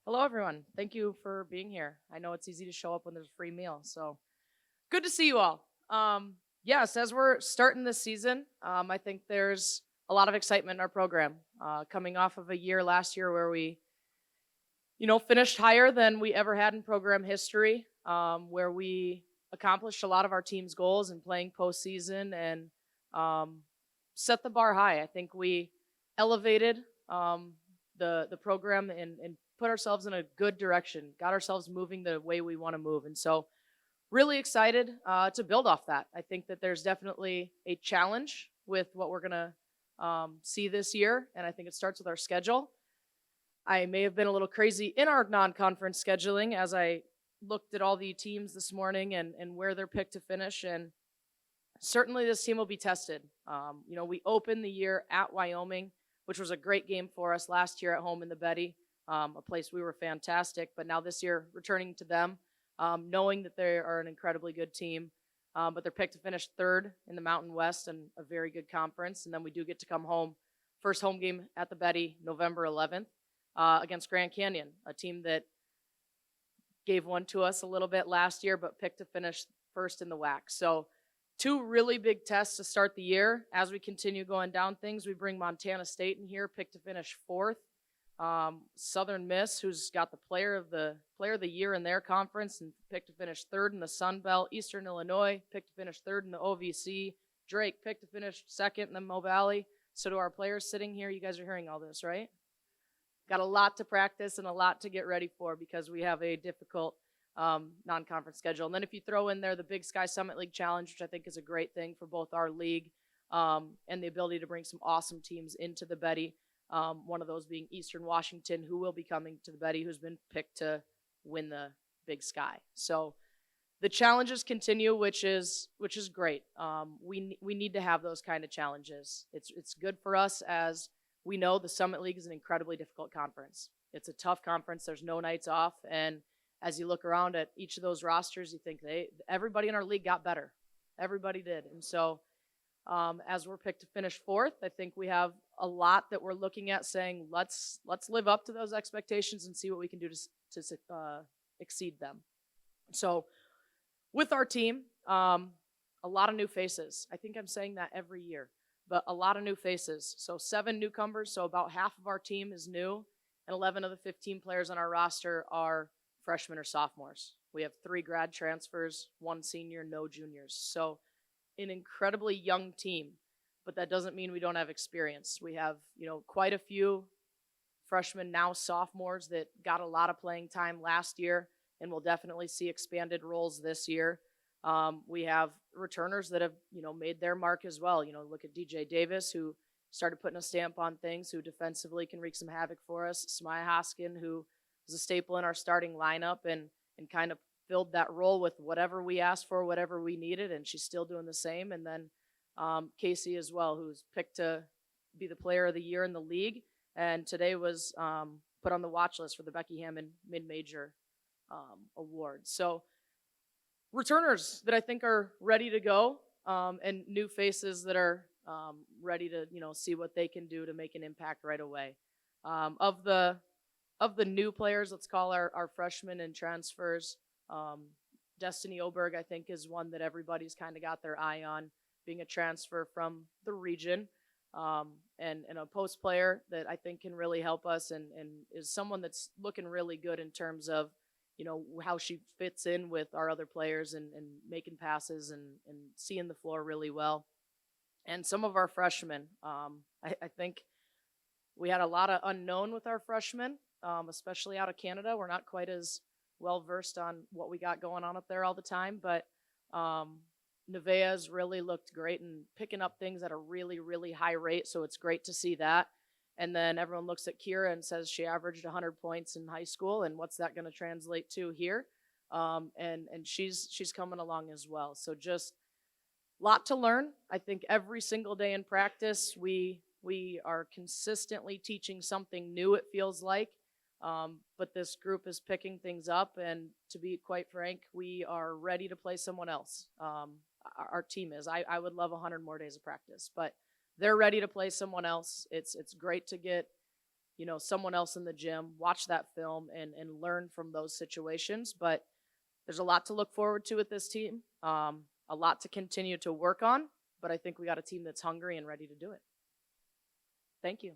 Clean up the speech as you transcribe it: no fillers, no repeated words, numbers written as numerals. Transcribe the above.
Hello, everyone. Thank you for being here. I know it's easy to show up when there's a free meal, so good to see you all. Yes, as we're starting this season, I think there's a lot of excitement in our program. Coming off of a year last year where we finished higher than we ever had in program history, where we accomplished a lot of our team's goals in playing postseason and um, set the bar high. I think we elevated the program and put ourselves in a good direction, got ourselves moving the way we want to move, and so really excited to build off that. I think that there's definitely a challenge with what we're gonna see this year, and I think it starts with our schedule. I may have been a little crazy in our non-conference scheduling as I looked at all the teams this morning and where they're picked to finish. And certainly this team will be tested. We opened the year at Wyoming, which was a great game for us last year at home in the Betty, a place we were fantastic. But now this year, returning to them, knowing that they are an incredibly good team, but they're picked to finish third in the Mountain West and a very good conference. And then we do get to come home. First home game at the Betty, November 11th, against Grand Canyon, a team that gave one to us a little bit last year, but picked to finish first in the WAC. So two really big tests to start the year. As we continue going down things, we bring Montana State in here, picked to finish fourth. Southern Miss, who's got the player of the year in their conference and picked to finish third in the Sun Belt. Eastern Illinois picked to finish third in the OVC. Drake picked to finish second in the Mo Valley. So to our players sitting here, you guys are hearing all this, right? Got a lot to practice and a lot to get ready for because we have a difficult non-conference schedule. And then if you throw in there the Big Sky Summit League Challenge, which I think is a great thing for both our league and the ability to bring some awesome teams into the Betty. One of those being Eastern Washington, who will be coming to the Betty, who's been picked to win the Big Sky. So the challenges continue, which is great. We need to have those kind of challenges. It's good for us as we know the Summit League is an incredibly difficult conference. It's a tough conference. There's no nights off, and as you look around at each of those rosters, you think everybody in our league got better. Everybody did, and so as we're picked to finish fourth, I think we have a lot that we're looking at saying let's live up to those expectations and see what we can do to exceed them. So with our team, a lot of new faces. I think I'm saying that every year, but a lot of new faces. So 7 newcomers, so about half of our team is new, and 11 of the 15 players on our roster are freshmen or sophomores. We have 3 grad transfers, 1 senior, no juniors. So an incredibly young team, but that doesn't mean we don't have experience. We have, quite a few freshmen, now sophomores, that got a lot of playing time last year and will definitely see expanded roles this year. We have returners that have, made their mark as well. Look at DJ Davis, who started putting a stamp on things, who defensively can wreak some havoc for us. Smaya Hoskin, who was a staple in our starting lineup and kind of filled that role with whatever we asked for, whatever we needed, and she's still doing the same. And then Casey as well, who's picked to be the player of the year in the league, and today was put on the watch list for the Becky Hammond Mid-Major Award. So returners that I think are ready to go, and new faces that are ready to see what they can do to make an impact right away. Of the new players, let's call our freshmen and transfers, Destiny Oberg, I think, is one that everybody's kind of got their eye on, being a transfer from the region, and a post player that I think can really help us and is someone that's looking really good in terms of how she fits in with our other players and making passes and seeing the floor really well. And some of our freshmen, I think we had a lot of unknown with our freshmen, especially out of Canada. We're not quite as well versed on what we got going on up there all the time, but Nevaeh's really looked great and picking up things at a really, really high rate, so it's great to see that. And then everyone looks at Kira and says she averaged 100 points in high school, and what's that going to translate to here? And she's coming along as well. So just a lot to learn. I think every single day in practice, we are consistently teaching something new, it feels like. But this group is picking things up, and to be quite frank, we are ready to play someone else. Our team is. I would love 100 more days of practice, but they're ready to play someone else. It's great to get, someone else in the gym, watch that film and learn from those situations. But there's a lot to look forward to with this team, a lot to continue to work on. But I think we got a team that's hungry and ready to do it. Thank you.